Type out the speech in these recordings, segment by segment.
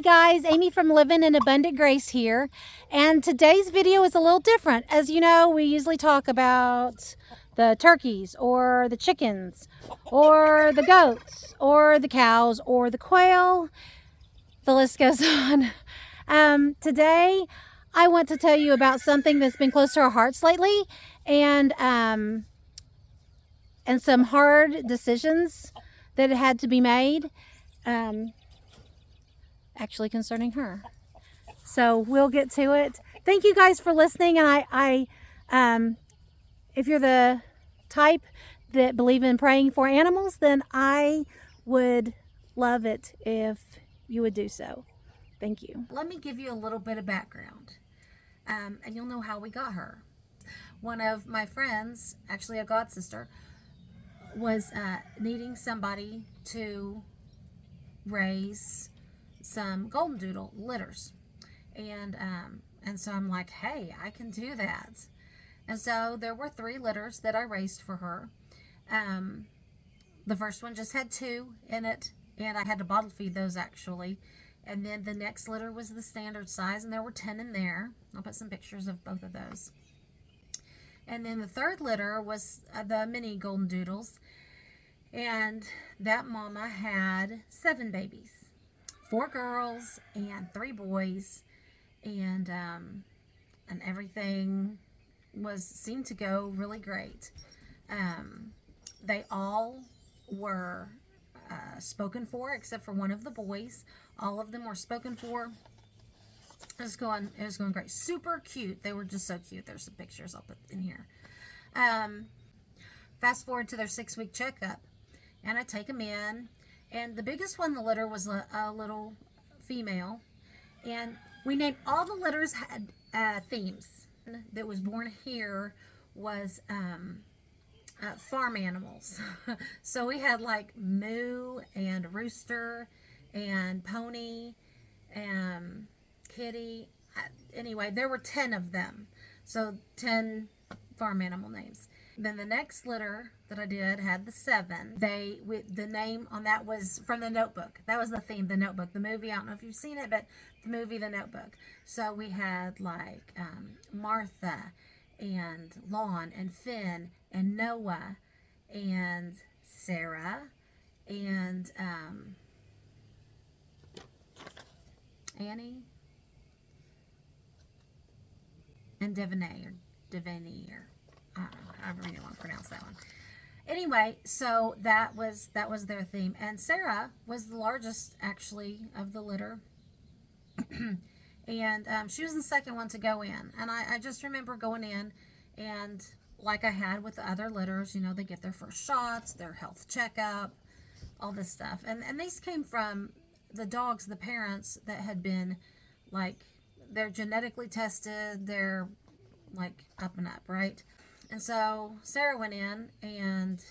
guys, Amy from Living in Abundant Grace here, and today's video is a little different. As you know, we usually talk about the turkeys or the chickens or the goats or the cows or the quail. The list goes on. Today I want to tell you about something that's been close to our hearts lately, and some hard decisions that had to be made, actually concerning her. So we'll get to it. Thank you guys for listening. And if you're the type that believe in praying for animals, then I would love it if you would do so. Thank you. Let me give you a little bit of background, and you'll know how we got her. One of my friends, actually a god sister, was needing somebody to raise some golden doodle litters, and so I'm like, hey, I can do that. And so there were 3 litters that I raised for her. The first one just had 2 in it, and I had to bottle feed those actually. And then the next litter was the standard size, and there were 10 in there. I'll put some pictures of both of those. And then the 3rd litter was the mini golden doodles, and that mama had 7 babies. 4 girls and 3 boys, and everything seemed to go really great. They all were spoken for, except for one of the boys. All of them were spoken for. It was going great. Super cute. They were just so cute. There's some pictures I'll put in here. Fast forward to their 6-week checkup, and I take them in. And the biggest one in the litter was a little female. And we named all the litters had themes. That was born here was farm animals. So we had like moo and rooster and pony and kitty. Anyway, there were 10 of them. So 10 farm animal names. Then the next litter that I did had the 7. The name on that was from The Notebook. That was the theme, The Notebook. The movie, I don't know if you've seen it, but the movie, The Notebook. So we had like Martha and Lon and Finn and Noah and Sarah and Annie and Devaney or I don't know, however you want to pronounce that one. Anyway, so that was their theme. And Sarah was the largest, actually, of the litter. And she was the second one to go in. And I just remember going in, and like I had with the other litters, you know, they get their first shots, their health checkup, all this stuff. And these came from the dogs, the parents that had been, like, they're genetically tested, they're, like, up and up, right? And so Sarah went in, and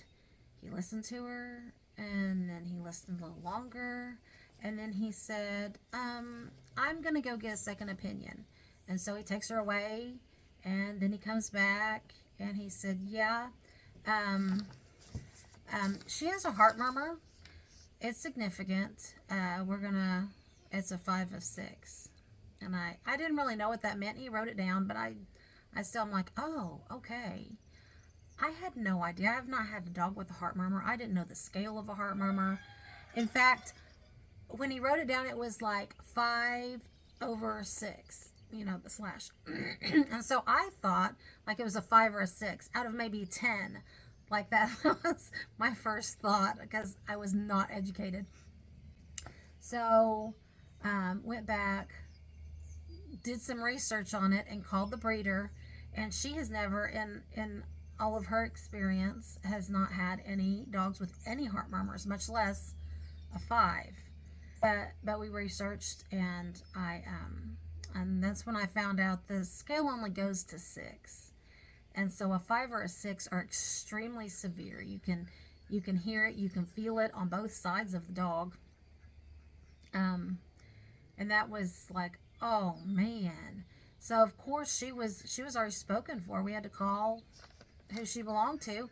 he listened to her, and then he listened a little longer, and then he said, I'm going to go get a second opinion. And so he takes her away, and then he comes back, and he said, yeah, she has a heart murmur. It's significant. It's a 5 of 6. And I didn't really know what that meant. He wrote it down, but I still am like, oh, okay. I had no idea. I have not had a dog with a heart murmur. I didn't know the scale of a heart murmur. In fact, when he wrote it down, it was like 5 over 6, you know, the slash. And so I thought like it was a 5 or a 6 out of maybe 10. Like that was my first thought because I was not educated. So went back, did some research on it, and called the breeder, and she has never in all of her experience has not had any dogs with any heart murmurs, much less a 5. But we researched, and and that's when I found out the scale only goes to 6, and so a 5 or a 6 are extremely severe. You can hear it, you can feel it on both sides of the dog, and that was like, oh man. So of course she was already spoken for. We had to call who she belonged to,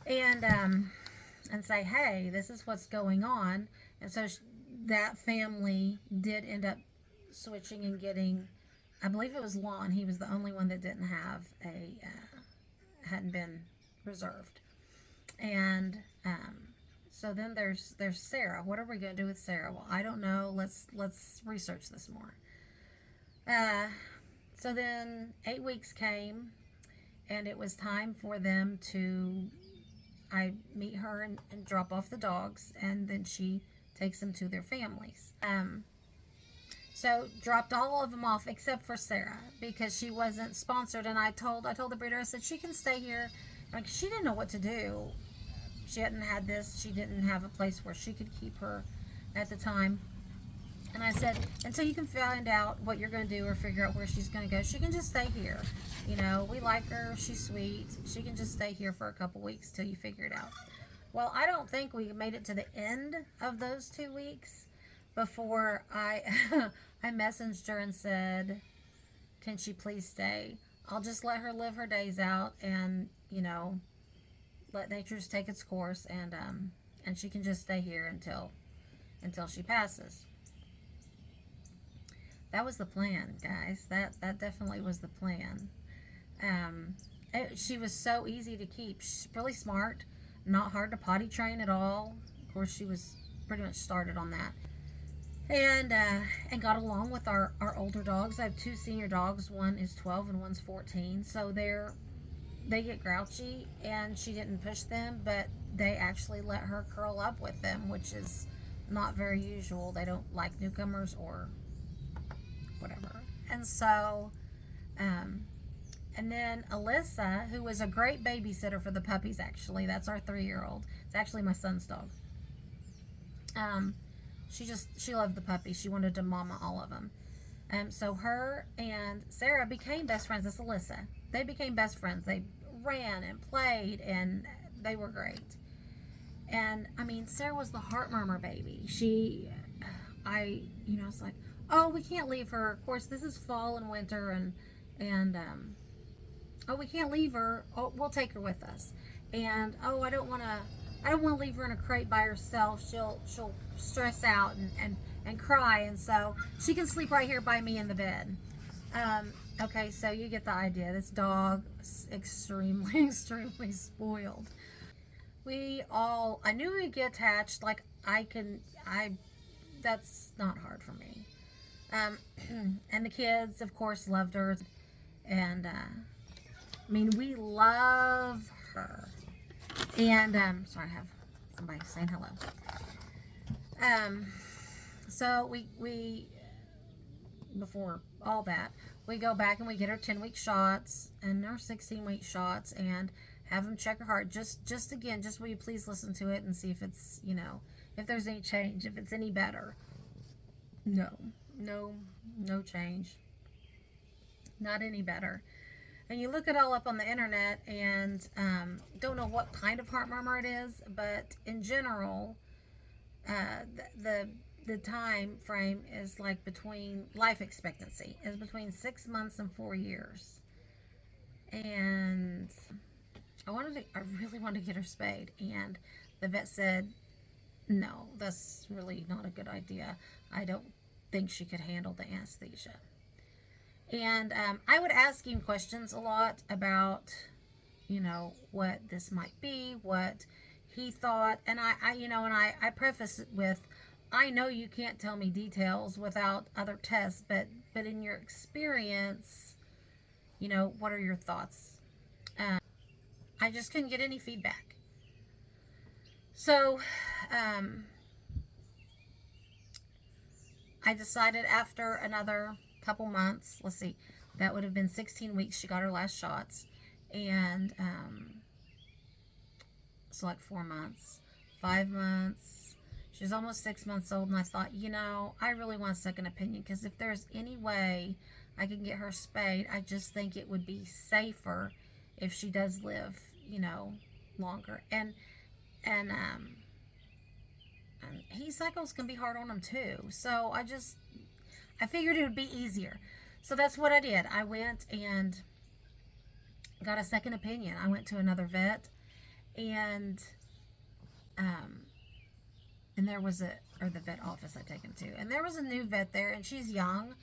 and say, hey, this is what's going on. And so that family did end up switching and getting, I believe it was Lon. He was the only one that didn't have hadn't been reserved. And so then there's Sarah. What are we gonna do with Sarah? Well, I don't know. Let's research this more. Uh, so then 8 weeks came, and it was time for them to. I meet her and drop off the dogs, and then she takes them to their families. So dropped all of them off except for Sarah because she wasn't sponsored. And I told the breeder, I said she can stay here. Like, she didn't know what to do. She hadn't had this. She didn't have a place where she could keep her at the time. And I said, until you can find out what you're going to do or figure out where she's going to go, she can just stay here. You know, we like her. She's sweet. She can just stay here for a couple weeks till you figure it out. Well, I don't think we made it to the end of those 2 weeks before I I messaged her and said, can she please stay? I'll just let her live her days out and, you know, let nature just take its course, and she can just stay here until she passes. That was the plan, guys. That definitely was the plan. She was so easy to keep. She's really smart, not hard to potty train at all. Of course, she was pretty much started on that. And got along with our older dogs. I have 2 senior dogs. One is 12 and one's 14. So they get grouchy, and she didn't push them, but they actually let her curl up with them, which is not very usual. They don't like newcomers or whatever. And so, and then Alyssa, who was a great babysitter for the puppies, actually, that's our 3-year-old. It's actually my son's dog. She loved the puppies. She wanted to mama all of them. So her and Sarah became best friends. That's Alyssa. They became best friends. They ran and played, and they were great. And I mean, Sarah was the heart murmur baby. It's like, oh, we can't leave her. Of course, this is fall and winter, and oh, we can't leave her. Oh, we'll take her with us. And oh, I don't want to leave her in a crate by herself. She'll stress out and cry, and so she can sleep right here by me in the bed. Okay, so you get the idea. This dog is extremely, extremely spoiled. I knew we'd get attached. Like, that's not hard for me. And the kids, of course, loved her. And, I mean, we love her. And, sorry, I have somebody saying hello. So we before all that, we go back and we get her 10-week shots and our 16-week shots and have them check her heart. Just will you please listen to it and see if it's, if there's any change, if it's any better. No change. Not any better. And you look it all up on the internet and don't know what kind of heart murmur it is, but in general, the time frame is like between life expectancy is between 6 months and 4 years. And I really wanted to get her spayed, and the vet said, no, that's really not a good idea. I don't think she could handle the anesthesia. And I would ask him questions a lot about, what this might be, what he thought. And I preface it with, I know you can't tell me details without other tests, but in your experience, what are your thoughts? I just couldn't get any feedback. So, I decided after another couple months, let's see, that would have been 16 weeks she got her last shots, and so like 4 months, 5 months, she's almost 6 months old, and I thought, I really want a second opinion, because if there's any way I can get her spayed, I just think it would be safer if she does live, longer. And he cycles can be hard on them too, so I figured it would be easier. So that's what I did. I went and got a second opinion. I went to another vet, and there was or the vet office I take him to. And there was a new vet there, and she's young.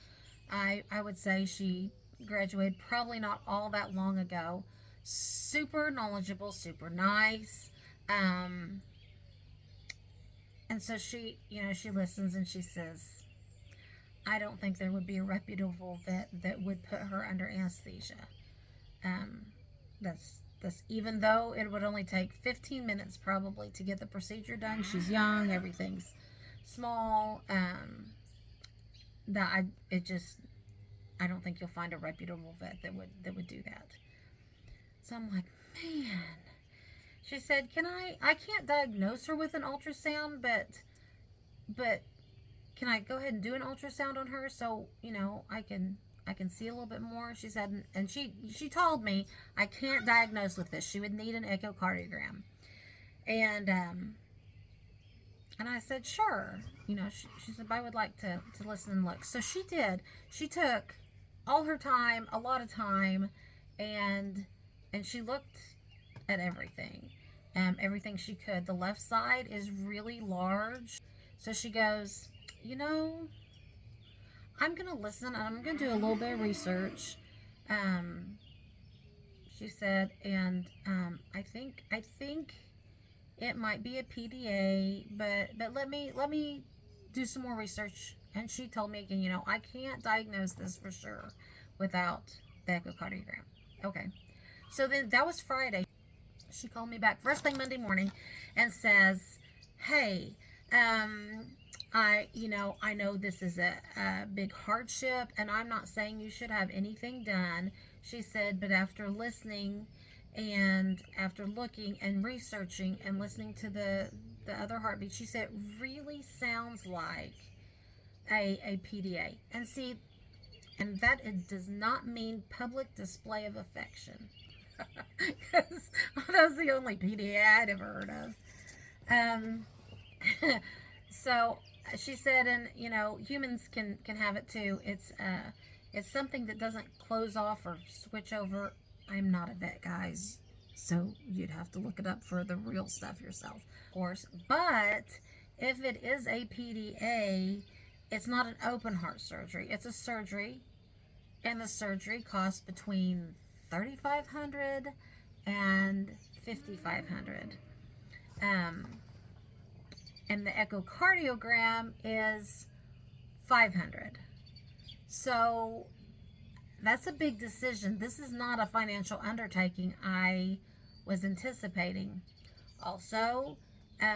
I would say she graduated probably not all that long ago. Super knowledgeable, super nice. And so she, she listens and she says, I don't think there would be a reputable vet that would put her under anesthesia. That's even though it would only take 15 minutes probably to get the procedure done. She's young, everything's small. I don't think you'll find a reputable vet that would do that. So I'm like, man. She said, I can't diagnose her with an ultrasound, but can I go ahead and do an ultrasound on her so, I can see a little bit more? She said, and she told me I can't diagnose with this. She would need an echocardiogram. And I said, sure. She said, I would like to listen and look. So she did. She took all her time, a lot of time, and she looked at everything. Everything she could. The left side is really large. So she goes, I'm going to listen and I'm going to do a little bit of research. She said, and I think it might be a PDA, but let me do some more research. And she told me again, I can't diagnose this for sure without the echocardiogram. Okay. So then that was Friday. She called me back first thing Monday morning and says, hey, I know this is a big hardship, and I'm not saying you should have anything done. She said, but after listening and after looking and researching and listening to the other heartbeat, she said, it really sounds like a PDA. And see, and that it does not mean public display of affection. Because that was the only PDA I'd ever heard of. So she said, and humans can have it too. It's something that doesn't close off or switch over. I'm not a vet, guys, so you'd have to look it up for the real stuff yourself, of course. But if it is a PDA, it's not an open heart surgery. It's a surgery, and the surgery costs between $3,500 and $5,500. And the echocardiogram is $500. So that's a big decision. This is not a financial undertaking I was anticipating. Also,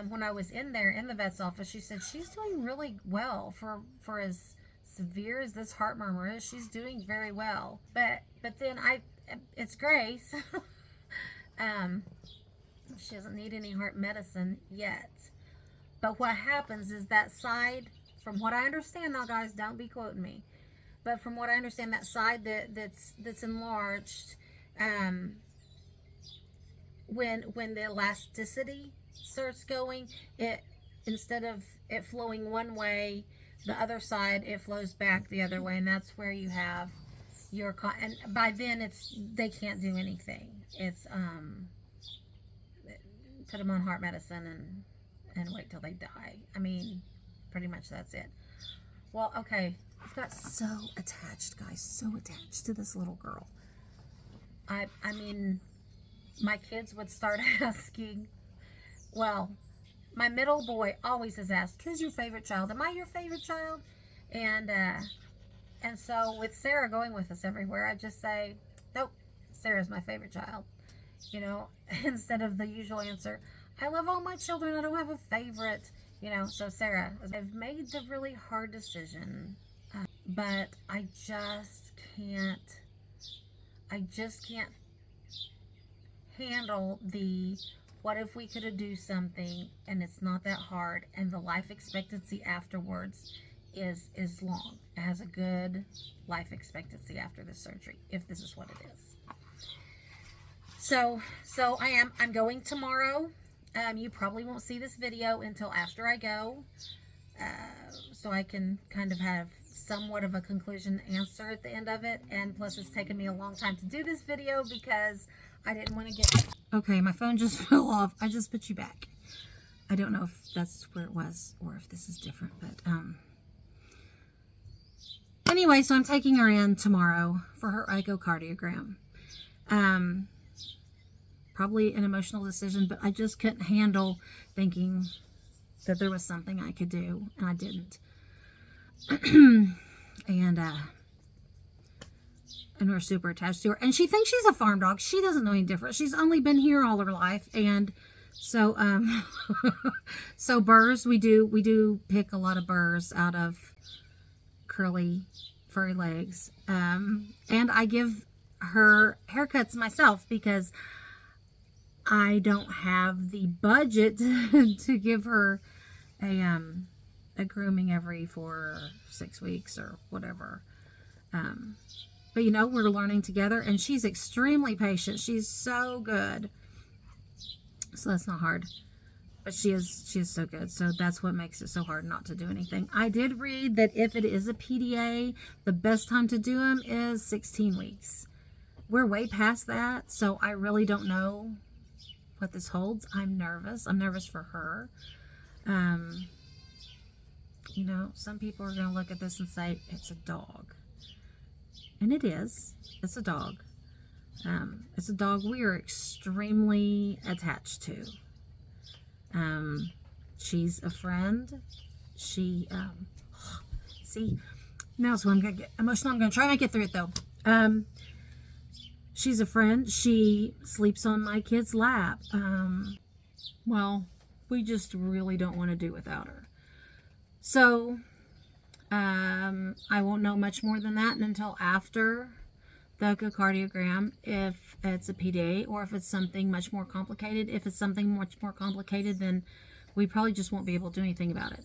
when I was in there in the vet's office, she said she's doing really well for as severe as this heart murmur is. She's doing very well. But then it's Grace. She doesn't need any heart medicine yet. But what happens is that side, from what I understand now, guys, don't be quoting me, but from what I understand, that side that's enlarged, when the elasticity starts going, it, instead of it flowing one way, the other side, it flows back the other way, and that's where you have your, and by then they can't do anything. It's put them on heart medicine and wait till they die. I mean, pretty much that's it. Well, okay, I've got so attached, guys, so attached to this little girl. I mean, my kids would start asking, well, my middle boy always has asked, who's your favorite child? Am I your favorite child? And so with Sarah going with us everywhere, I just say, nope, Sarah's my favorite child. Instead of the usual answer, I love all my children, I don't have a favorite. So Sarah, I've made the really hard decision, but I just can't handle the, what if we could do something and it's not that hard, and the life expectancy afterwards is long. It has a good life expectancy after the surgery, if this is what it is. So I'm going tomorrow. You probably won't see this video until after I go, so I can kind of have somewhat of a conclusion answer at the end of it. And plus, it's taken me a long time to do this video because I didn't want to get... Okay, my phone just fell off. I just put you back. I don't know if that's where it was or if this is different, but anyway, so I'm taking her in tomorrow for her echocardiogram. Probably an emotional decision, but I just couldn't handle thinking that there was something I could do, and I didn't. And we're super attached to her, and she thinks she's a farm dog. She doesn't know any different. She's only been here all her life, and so so burrs, we do pick a lot of burrs out of curly furry legs, and I give her haircuts myself because I don't have the budget to give her a grooming every 4 or 6 weeks or whatever. But you know, we're learning together, and she's extremely patient. She's so good. So that's not hard. But she is so good. So that's what makes it so hard not to do anything. I did read that if it is a PDA, the best time to do them is 16 weeks. We're way past that, so I really don't know what this holds. I'm nervous. I'm nervous for her. You know, some people are going to look at this and say, it's a dog. And it is. It's a dog. It's a dog we are extremely attached to. She's a friend. She, see, now so I'm going to get emotional. I'm going to try to make it through it though. She's a friend. She sleeps on my kid's lap. Well, we just really don't want to do without her. So, I won't know much more than that until after the echocardiogram, if it's a PDA or if it's something much more complicated. If it's something much more complicated, then we probably just won't be able to do anything about it.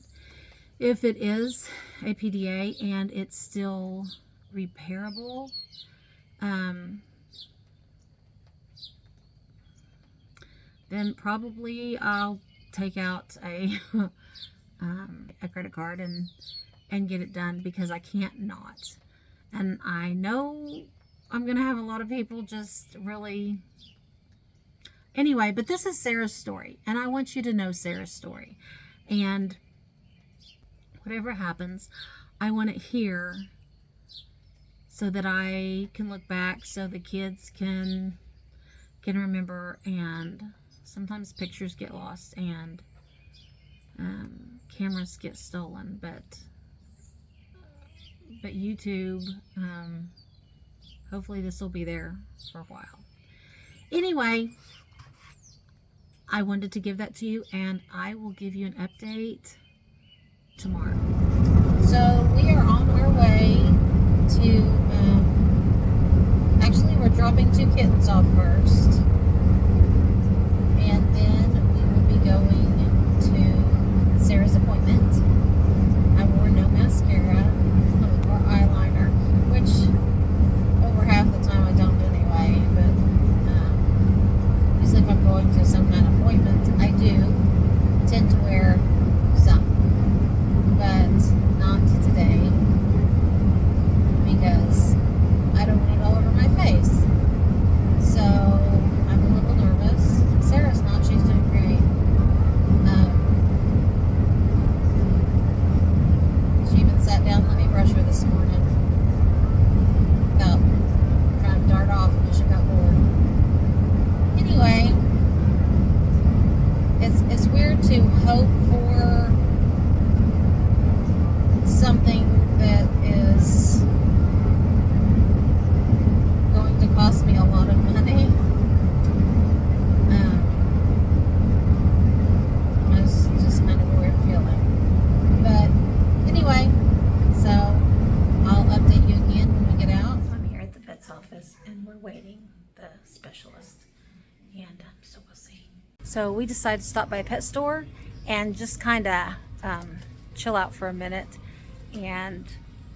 If it is a PDA and it's still repairable, then probably I'll take out a credit card and get it done, because I can't not. And I know I'm going to have a lot of people just really... Anyway, but this is Sarah's story, and I want you to know Sarah's story. And whatever happens, I want it here so that I can look back, so the kids can remember. And sometimes pictures get lost and cameras get stolen, but YouTube, hopefully this will be there for a while. Anyway, I wanted to give that to you, and I will give you an update tomorrow. So we are on our way to, actually we're dropping 2 kittens off first, and then we will be going to Sarah's appointment. I wore no mascara or eyeliner, which over half the time I don't anyway, but usually if I'm going to some kind of appointment, I do tend to wear some, but not today, because I don't want it all over my face. So I'm a little nervous. Sarah's not. She's doing great. She even sat down and let me brush her this morning. About trying to dart off because she got bored. Anyway, it's weird to hope for something that is going to cost me a lot of money. It's just kind of a weird feeling. But anyway, so I'll update you again when we get out. I'm here at the vet's office, and we're waiting the specialist, and so we'll see. So we decided to stop by a pet store and just kind of chill out for a minute and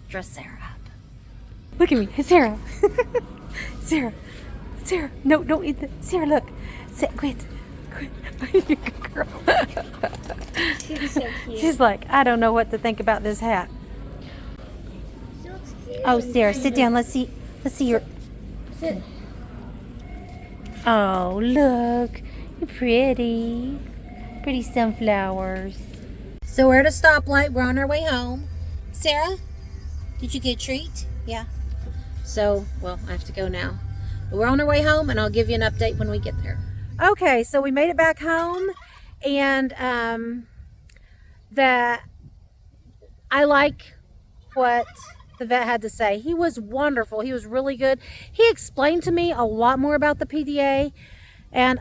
dress Sarah up. Look at me, hey, Sarah. Sarah, no, don't eat the, Sarah, look. Quit. You good girl. She's so cute. She's like, I don't know what to think about this hat. Oh, Sarah, sit down. Let's see your... Sit. Oh, look. You're pretty. Pretty sunflowers. So we're at a stoplight. We're on our way home. Sarah, did you get a treat? Yeah. So, well, I have to go now. But we're on our way home, and I'll give you an update when we get there. Okay, so we made it back home, and I like what the vet had to say. He was wonderful. He was really good. He explained to me a lot more about the PDA, and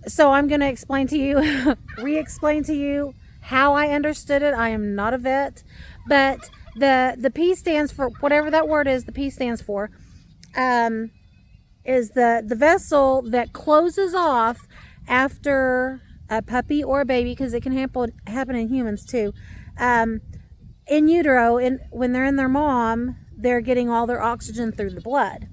so I'm going to explain to you, re-explain to you how I understood it. I am not a vet, but the P stands for whatever that word is. The P stands for is the vessel that closes off after a puppy or a baby, because it can happen in humans too. In utero, when they're in their mom, they're getting all their oxygen through the blood.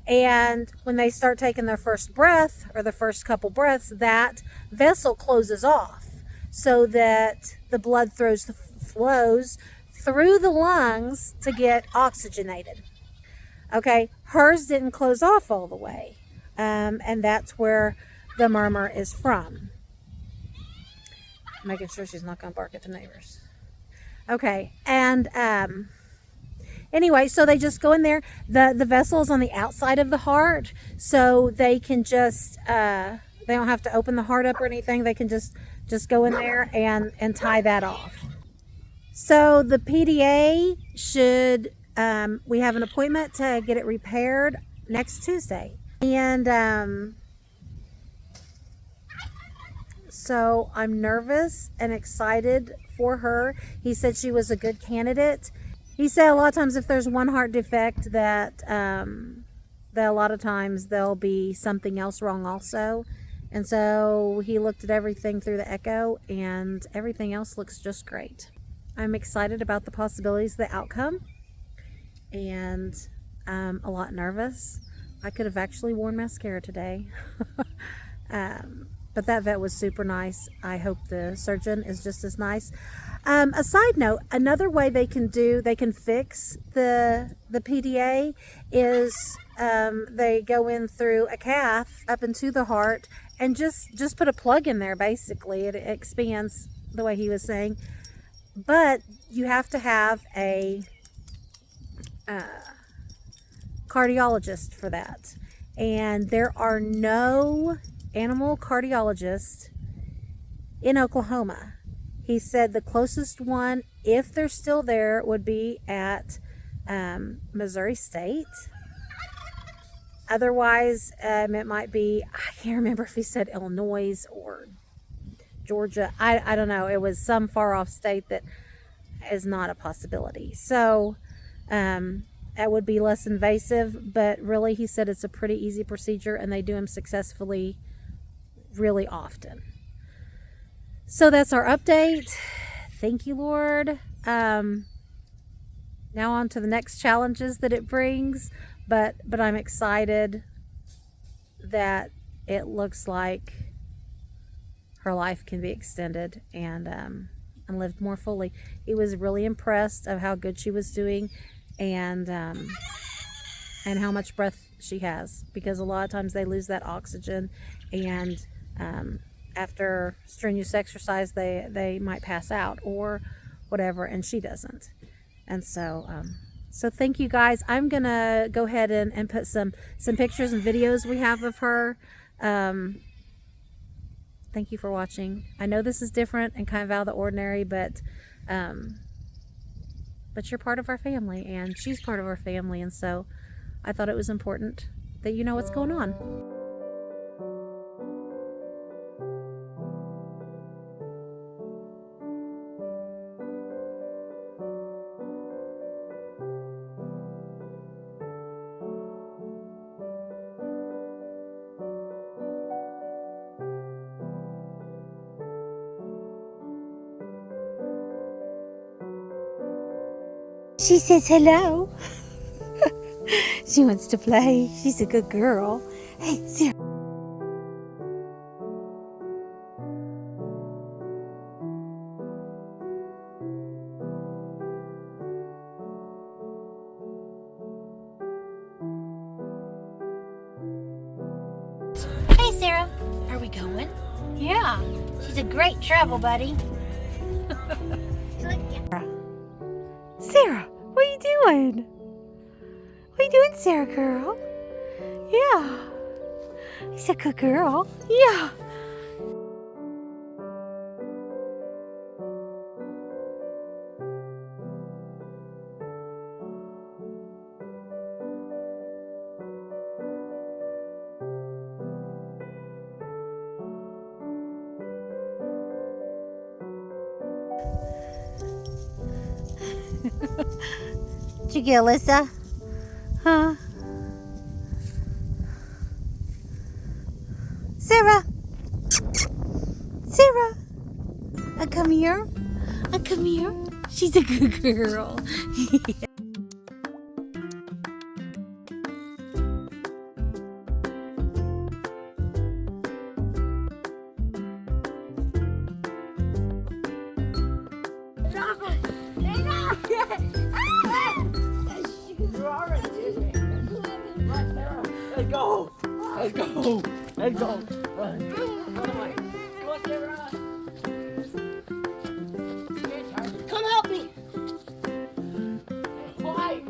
And when they start taking their first breath, or the first couple breaths, that vessel closes off so that the blood flows through the lungs to get oxygenated. Okay, hers didn't close off all the way. And that's where the murmur is from. Making sure she's not going to bark at the neighbors. Okay, and anyway, so they just go in there. The vessel is on the outside of the heart, so they can just, they don't have to open the heart up or anything. They can just go in there and tie that off. So the PDA should, we have an appointment to get it repaired next Tuesday. And so I'm nervous and excited for her. He said she was a good candidate. He said a lot of times if there's one heart defect that a lot of times there'll be something else wrong also. And so he looked at everything through the echo, and everything else looks just great. I'm excited about the possibilities of the outcome, and a lot nervous. I could have actually worn mascara today. But that vet was super nice. I hope the surgeon is just as nice. A side note, another way they can fix the PDA is they go in through a cath up into the heart and just put a plug in there, basically. It expands the way he was saying. But you have to have a cardiologist for that. And there are no animal cardiologist in Oklahoma. He said the closest one, if they're still there, would be at Missouri State. Otherwise, it might be, I can't remember if he said Illinois or Georgia. I don't know. It was some far off state that is not a possibility. So that would be less invasive, but really he said it's a pretty easy procedure, and they do them successfully really often. So that's our update. Thank you, Lord. Now on to the next challenges that it brings, but I'm excited that it looks like her life can be extended and lived more fully. He was really impressed of how good she was doing, and how much breath she has, because a lot of times they lose that oxygen, and after strenuous exercise they might pass out or whatever, and she doesn't. And so thank you guys. I'm gonna go ahead and put some pictures and videos we have of her. Thank you for watching. I know this is different and kind of out of the ordinary, but you're part of our family, and she's part of our family, and so I thought it was important that you know what's going on. She says hello. She wants to play. She's a good girl. Hey, Sarah. Hey, Sarah. Are we going? Yeah, she's a great travel buddy. Sarah, what are you doing? What are you doing, Sarah girl? Yeah. She's a good girl. Yeah. Did you get Alyssa? Huh? Sarah! Sarah! Come here. Come here. She's a good girl. Let's go! Let's go! Let's go! Run! Come on! Come on, Sarah! Come help me! Why?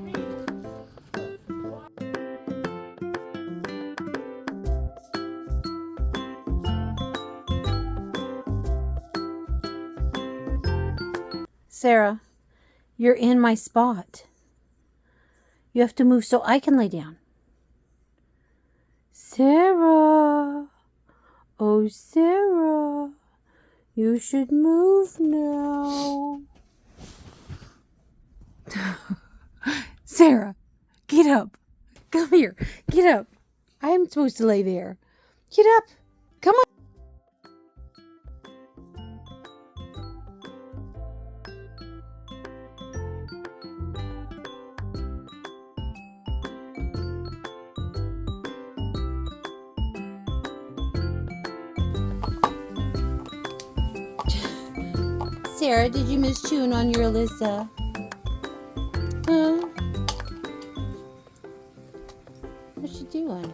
Sarah, you're in my spot. You have to move so I can lay down. Sarah. Oh, Sarah. You should move now. Sarah, get up. Come here. Get up. I am supposed to lay there. Get up. Come on. Sarah, did you miss chewing on your Alyssa? Huh? What's she doing?